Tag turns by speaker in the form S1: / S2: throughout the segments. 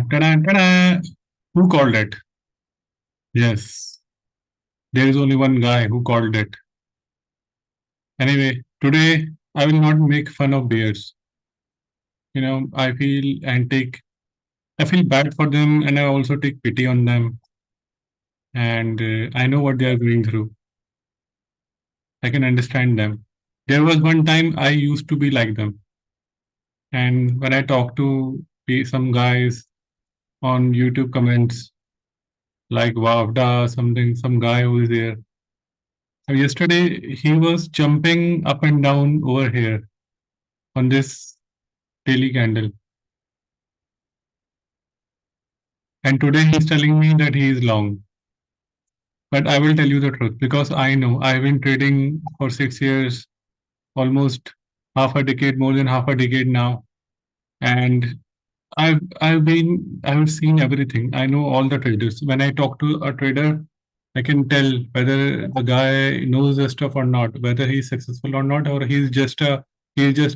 S1: Ta-da, ta-da. Who called it? Yes, there is only one guy who called it. Anyway, today I will not make fun of bears. I feel bad for them, and I also take pity on them. And I know what they are going through. I can understand them. There was one time I used to be like them. And when I talk to some guys on YouTube comments, like Wavda, something, some guy who is there. Yesterday, he was jumping up and down over here on this daily candle. And today he's telling me that he is long. But I will tell you the truth because I know I've been trading for 6 years, almost half a decade, more than half a decade now. And I've seen everything. I know all the traders. When I talk to a trader, I can tell whether the guy knows the stuff or not, whether he's successful or not, or he's just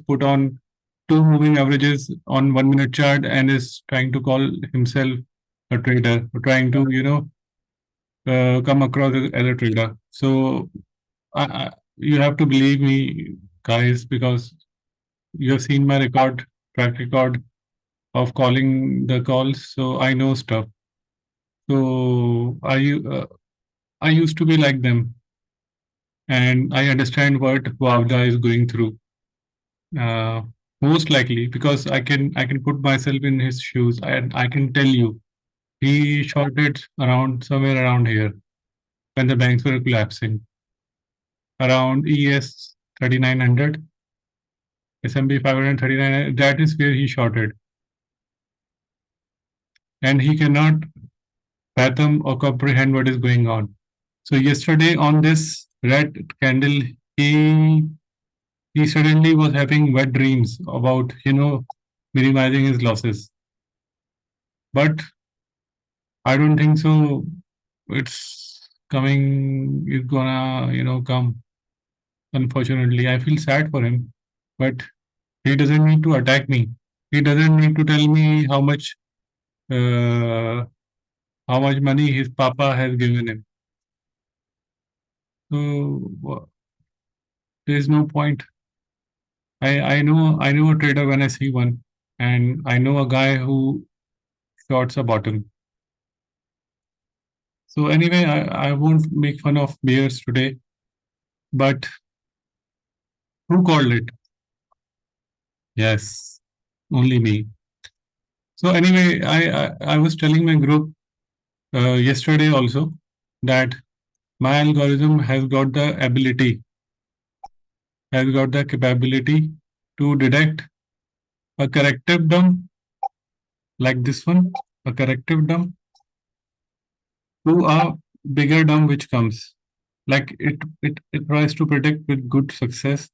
S1: put on two moving averages on 1 minute chart and is trying to call himself a trader, or trying to, come across as a trader. So you have to believe me, guys, because you have seen my track record of calling the calls, so I know stuff. So I used to be like them, and I understand what Wavda is going through. Uh, Most likely because I can put myself in his shoes, and I can tell you he shorted around somewhere around here when the banks were collapsing, around ES 3900, SP500 39. That is where he shorted, and he cannot fathom or comprehend what is going on. So yesterday on this red candle, he suddenly was having wet dreams about minimizing his losses. But I don't think so. It's coming. It's gonna come. Unfortunately, I feel sad for him, but he doesn't need to attack me. He doesn't need to tell me uh, how much money his papa has given him. So there is no point. I know a trader when I see one, and I know a guy who shorts a bottom. So anyway, I won't make fun of bears today, but who called it? Yes, only me. So anyway, I was telling my group yesterday also that my algorithm has got the capability to detect a corrective dump like this one, a corrective dump to a bigger dump which comes. Like it tries to predict with good success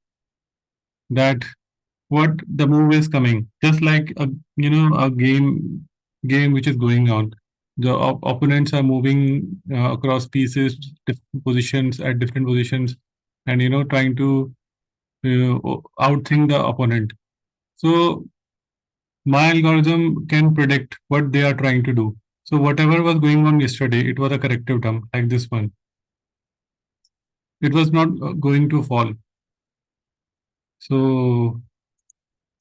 S1: that what the move is coming. Just like a game which is going on. The opponents are moving across pieces, different positions at different positions, and trying to outthink the opponent. So my algorithm can predict what they are trying to do. So whatever was going on yesterday, it was a corrective term like this one. It was not going to fall. So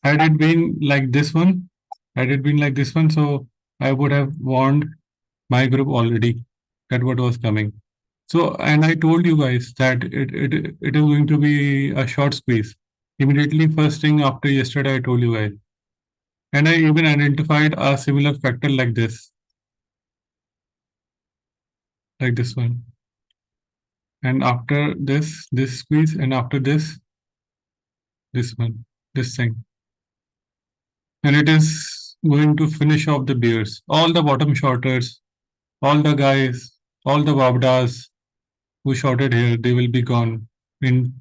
S1: had it been like this one, so I would have warned my group already that what was coming. So, and I told you guys that it is going to be a short squeeze. Immediately first thing after yesterday, I told you guys. And I even identified a similar factor like this one. And after this squeeze, and after this one, this thing. And it is going to finish off the bears. All the bottom shorters, all the guys, all the Wabdas who shorted here, they will be gone in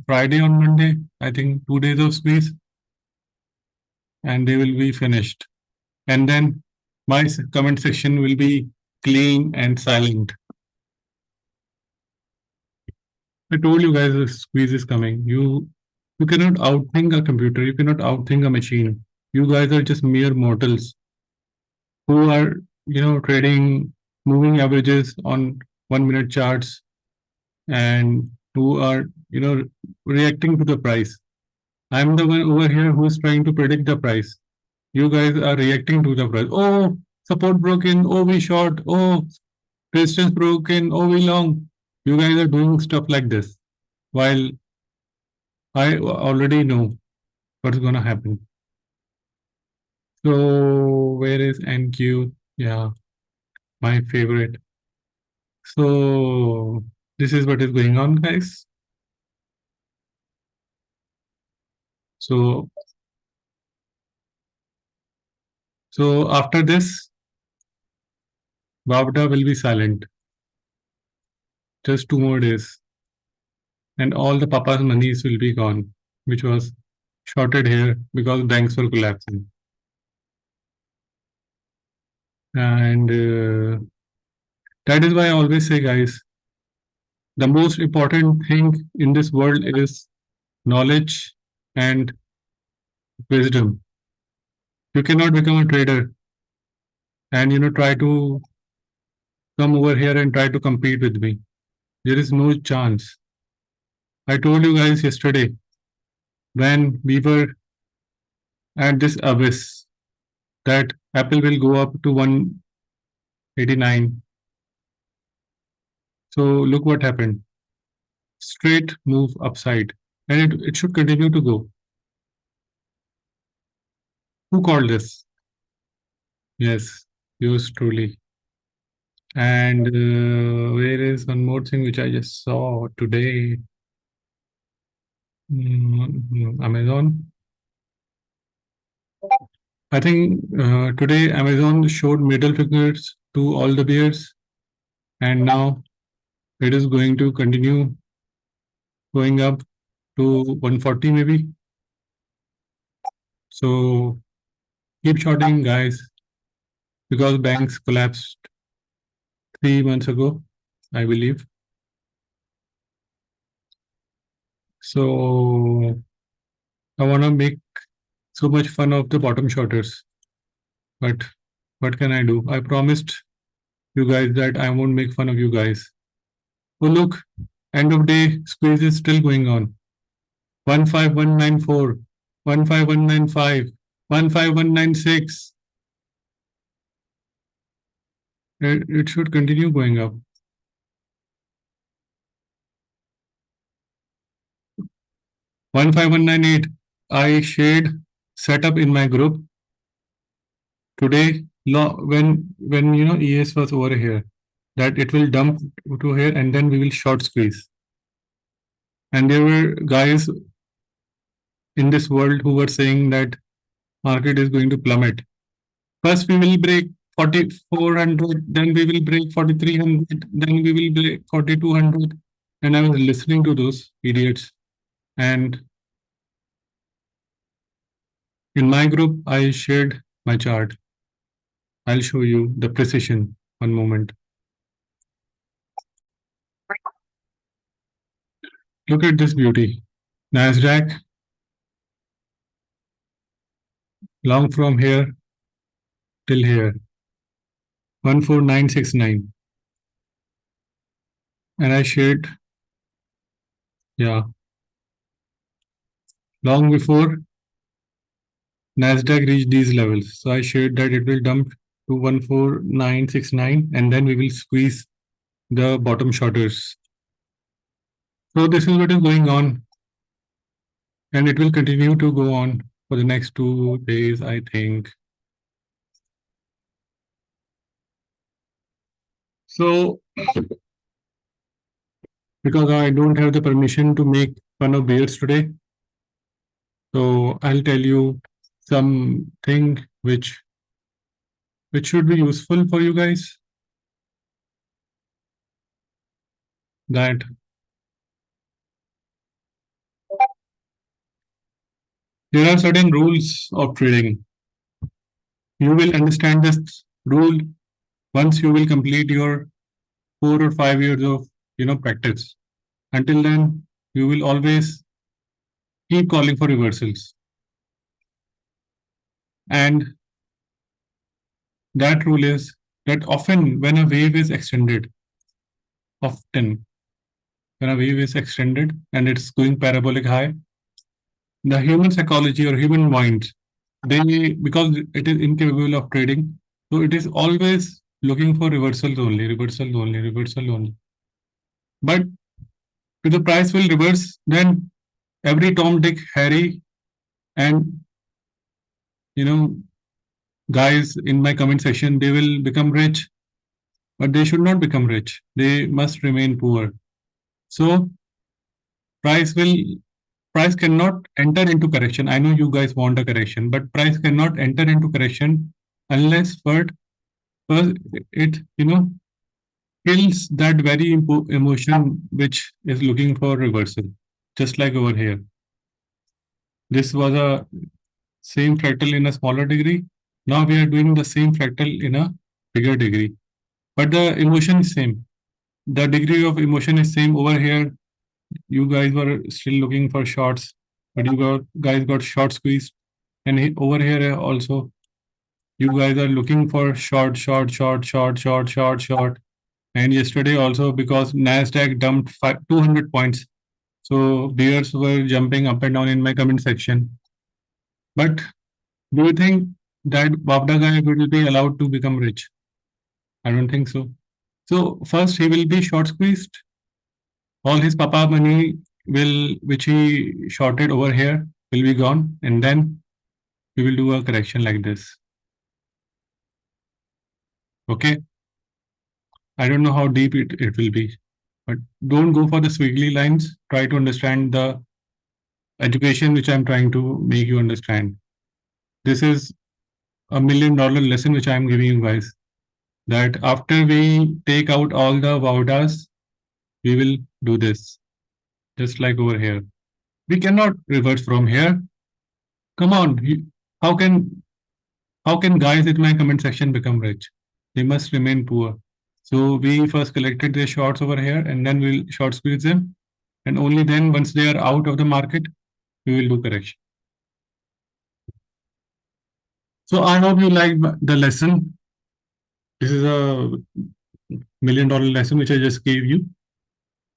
S1: Friday on Monday. I think 2 days of squeeze, and they will be finished. And then my comment section will be clean and silent. I told you guys the squeeze is coming. You cannot outthink a computer. You cannot outthink a machine. You guys are just mere mortals. who are trading moving averages on 1 minute charts, and who are reacting to the price. I'm the one over here who's trying to predict the price. You guys are reacting to the price. Oh, support broken. Oh, we short. Oh, resistance broken. Oh, we long. You guys are doing stuff like this, while I already know what's gonna happen. So where is NQ? Yeah, my favorite. So this is what is going on, guys. So after this, Bavda will be silent. Just 2 more days, and all the papa's monies will be gone, which was shorted here because banks were collapsing. And that is why I always say, guys, the most important thing in this world is knowledge and wisdom. You cannot become a trader and try to come over here and try to compete with me. There is no chance. I told you guys yesterday when we were at this abyss that Apple will go up to 189. So look what happened. Straight move upside, and it should continue to go. Who called this? Yes, yours truly. And where is one more thing which I just saw today? Amazon. I think today Amazon showed middle figures to all the bears, and now it is going to continue going up to 140 maybe. So keep shorting, guys, because banks collapsed 3 months ago, I believe. So I want to make so much fun of the bottom shorters, but what can I do? I promised you guys that I won't make fun of you guys. Oh look, end of day squeeze is still going on. 15194, 15195, 15196. It should continue going up. 15198. I shared setup in my group today. When ES was over here, that it will dump to here and then we will short squeeze. And there were guys in this world who were saying that market is going to plummet. First we will break 4400, then we will break 4300, then we will break 4200. And I was listening to those idiots. And in my group, I shared my chart. I'll show you the precision. One moment. Look at this beauty. NASDAQ, long from here till here, 14969. And I shared, yeah, long before NASDAQ reached these levels. So I shared that it will dump to 14969 and then we will squeeze the bottom shorters. So this is what is going on. And it will continue to go on for the next 2 days, I think. So, because I don't have the permission to make fun of bears today, so I'll tell you something which should be useful for you guys. That there are certain rules of trading. You will understand this rule once you will complete your 4 or 5 years of practice. Until then, you will always keep calling for reversals. And that rule is that often when a wave is extended, often when a wave is extended and it's going parabolic high, the human psychology or human mind, they, because it is incapable of trading, so it is always looking for reversals only, reversal only, reversal only. But if the price will reverse, then every Tom, Dick, Harry, and you know guys in my comment section, they will become rich, but they should not become rich. They must remain poor. So price will price cannot enter into correction. I know you guys want a correction, but price cannot enter into correction unless first it kills that very emotion which is looking for reversal. Just like over here, this was a same fractal in a smaller degree. Now we are doing the same fractal in a bigger degree, but the emotion is same. The degree of emotion is same over here. You guys were still looking for shorts, but guys got short squeezed, and over here also you guys are looking for short, short, short, short, short, short, short. And yesterday also, because NASDAQ dumped 200 points, so bears were jumping up and down in my comment section. But do you think that Babda guy will be allowed to become rich? I don't think so. So first he will be short squeezed. All his papa money will, which he shorted over here, will be gone, and then we will do a correction like this. Okay. I don't know how deep it will be, but don't go for the squiggly lines. Try to understand the education which I'm trying to make you understand. This is $1 million lesson which I'm giving you guys. That after we take out all the Vaudas, we will do this. Just like over here. We cannot reverse from here. Come on. How can guys in my comment section become rich? They must remain poor. So we first collected their shorts over here and then we'll short squeeze them. And only then, once they are out of the market, we will do correction. So I hope you liked the lesson. This is a $1 million lesson which I just gave you.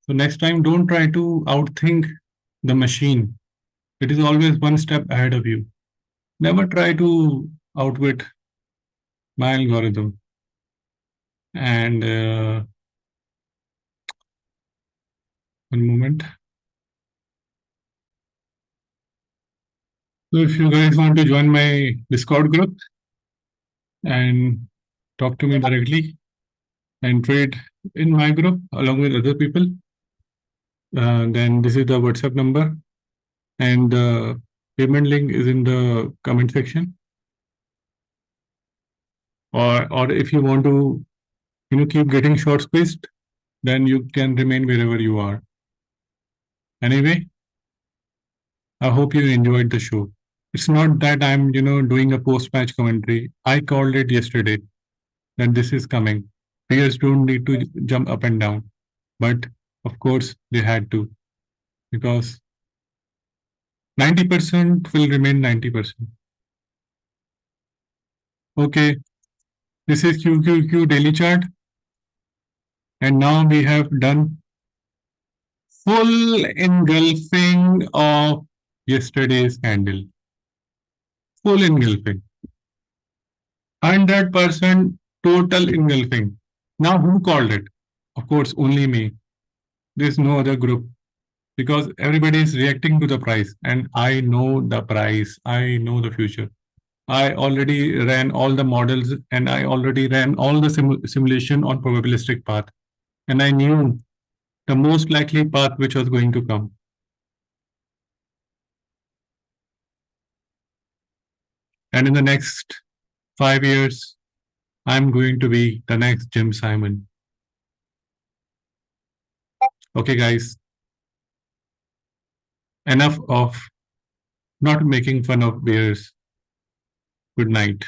S1: So next time, don't try to outthink the machine. It is always one step ahead of you. Never try to outwit my algorithm. And one moment. So if you guys want to join my Discord group and talk to me directly and trade in my group along with other people, then this is the WhatsApp number and the payment link is in the comment section. Or if you want to keep getting short squeezed, then you can remain wherever you are. Anyway, I hope you enjoyed the show. It's not that I'm doing a post match commentary. I called it yesterday that this is coming. Players don't need to jump up and down, but of course they had to, because 90% will remain 90%. Okay, this is QQQ daily chart, and now we have done full engulfing of yesterday's candle. Full engulfing. 100% total engulfing. Now who called it? Of course, only me. There's no other group, because everybody is reacting to the price, and I know the price. I know the future. I already ran all the models and I already ran all the simulation on probabilistic path. And I knew the most likely path which was going to come. And in the next 5 years, I'm going to be the next Jim Simon. Okay, guys. Enough of not making fun of bears. Good night.